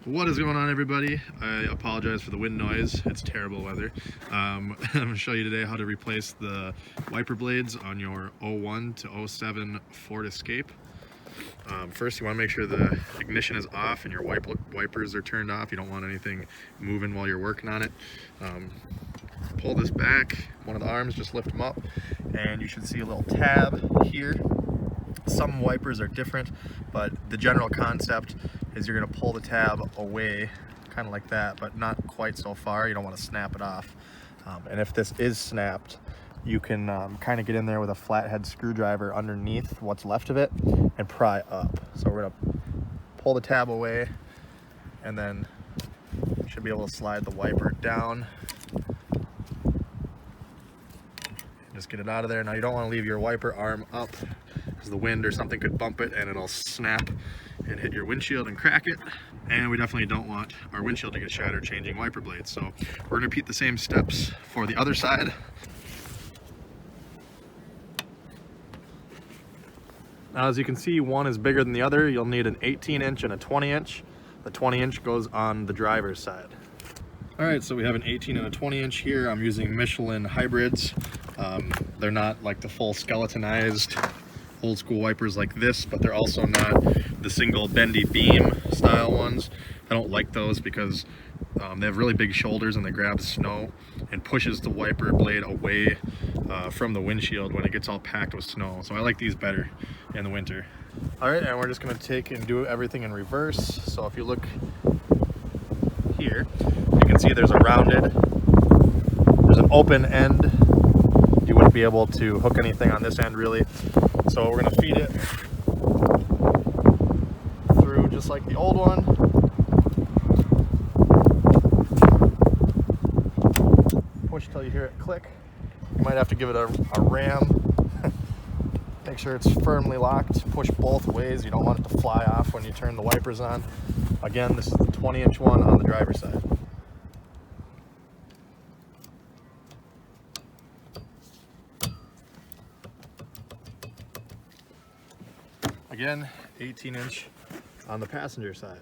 What is going on, everybody? I apologize for the wind noise. It's terrible weather. I'm going to show you today how to replace the wiper blades on your 01 to 07 Ford Escape. First, you want to make sure the ignition is off and your wipers are turned off. You don't want anything moving while you're working on it. Pull this back, one of the arms, just lift them up, and you should see a little tab here. Some wipers are different, but the general concept is you're going to pull the tab away, kind of like that, but not quite so far. You don't want to snap it off. And if this is snapped, you can kind of get in there with a flathead screwdriver underneath what's left of it and pry up. So we're going to pull the tab away, and then you should be able to slide the wiper down. Just get it out of there. Now you don't want to leave your wiper arm up, because the wind or something could bump it and it'll snap and hit your windshield and crack it. And we definitely don't want our windshield to get shattered changing wiper blades. So we're going to repeat the same steps for the other side. Now, as you can see, one is bigger than the other. You'll need an 18-inch and a 20-inch. The 20-inch goes on the driver's side. All right, so we have an 18 and a 20-inch here. I'm using Michelin hybrids. They're not like the full skeletonized old school wipers like this, but they're also not the single bendy beam style ones. I don't like those because they have really big shoulders and they grab snow and pushes the wiper blade away from the windshield when it gets all packed with snow. So I like these better in the winter. All right, and we're just gonna take and do everything in reverse. So if you look here, you can see there's an open end. You wouldn't be able to hook anything on this end really. So we're gonna feed it through just like the old one. Push till you hear it click. You might have to give it a ram. Make sure it's firmly locked. Push both ways. You don't want it to fly off when you turn the wipers on. Again, this is the 20-inch one on the driver's side. Again, 18-inch on the passenger side.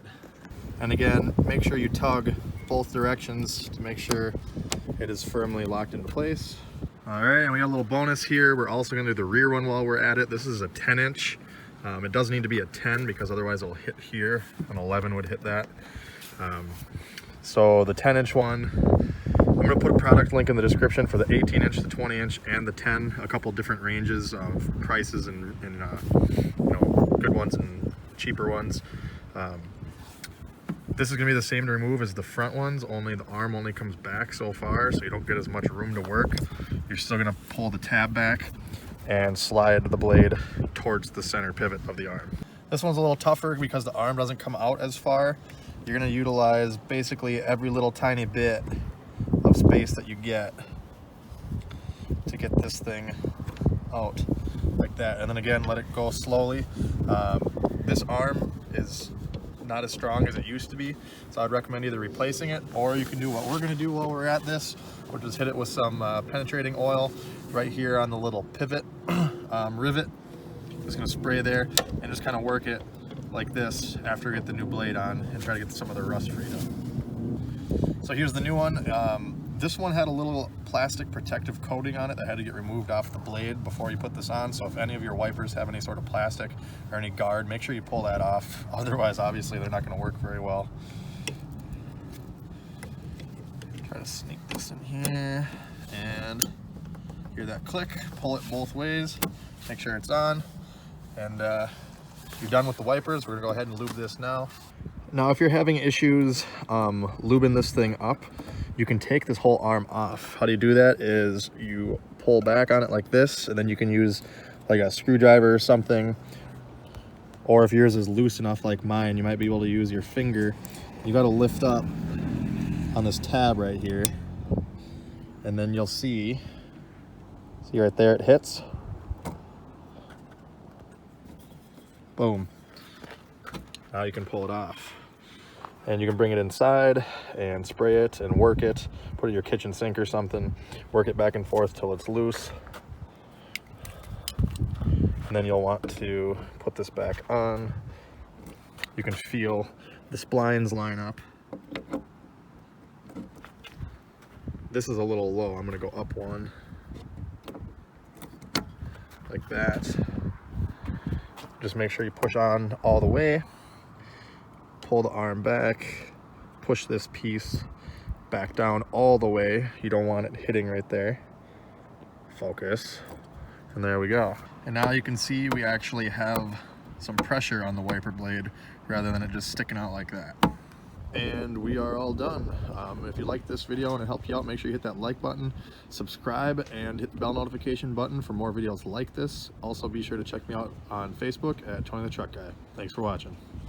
And again, make sure you tug both directions to make sure it is firmly locked into place. All right, and we got a little bonus here. We're also gonna do the rear one while we're at it. This is a 10-inch. It does need to be a 10 because otherwise it'll hit here. An 11 would hit that. So the 10-inch one, I'm gonna put a product link in the description for the 18-inch, the 20-inch, and the 10. A couple different ranges of prices and you know, good ones and cheaper ones. This is gonna be the same to remove as the front ones, only the arm only comes back so far, so you don't get as much room to work. You're still gonna pull the tab back and slide the blade towards the center pivot of the arm. This one's a little tougher because the arm doesn't come out as far. You're gonna utilize basically every little tiny bit of space that you get to get this thing out like that. And then again, let it go slowly. This arm is not as strong as it used to be, so I'd recommend either replacing it, or you can do what we're gonna do while we're at this, which is hit it with some penetrating oil right here on the little pivot rivet. Just gonna spray there and just kind of work it like this after we get the new blade on and try to get some of the rust freed up. So here's the new one. This one had a little plastic protective coating on it that had to get removed off the blade before you put this on. So if any of your wipers have any sort of plastic or any guard, make sure you pull that off. Otherwise, obviously, they're not going to work very well. Try to sneak this in here and hear that click. Pull it both ways. Make sure it's on. And you're done with the wipers. We're going to go ahead and lube this now. Now, if you're having issues lubing this thing up, you can take this whole arm off. How do you do that is you pull back on it like this, and then you can use like a screwdriver or something. Or if yours is loose enough like mine, you might be able to use your finger. You got to lift up on this tab right here, and then you'll see right there, it hits. Boom. Now you can pull it off. And you can bring it inside and spray it and work it, put it in your kitchen sink or something, work it back and forth till it's loose. And then you'll want to put this back on. You can feel the splines line up. This is a little low. I'm gonna go up one. Like that. Just make sure you push on all the way. Pull the arm back. Push this piece back down all the way. You don't want it hitting right there. Focus. And there we go. And now you can see we actually have some pressure on the wiper blade rather than it just sticking out like that. And we are all done. If you like this video and it helped you out, make sure you hit that like button, subscribe, and hit the bell notification button for more videos like this. Also, be sure to check me out on Facebook at Tony the Truck Guy. Thanks for watching.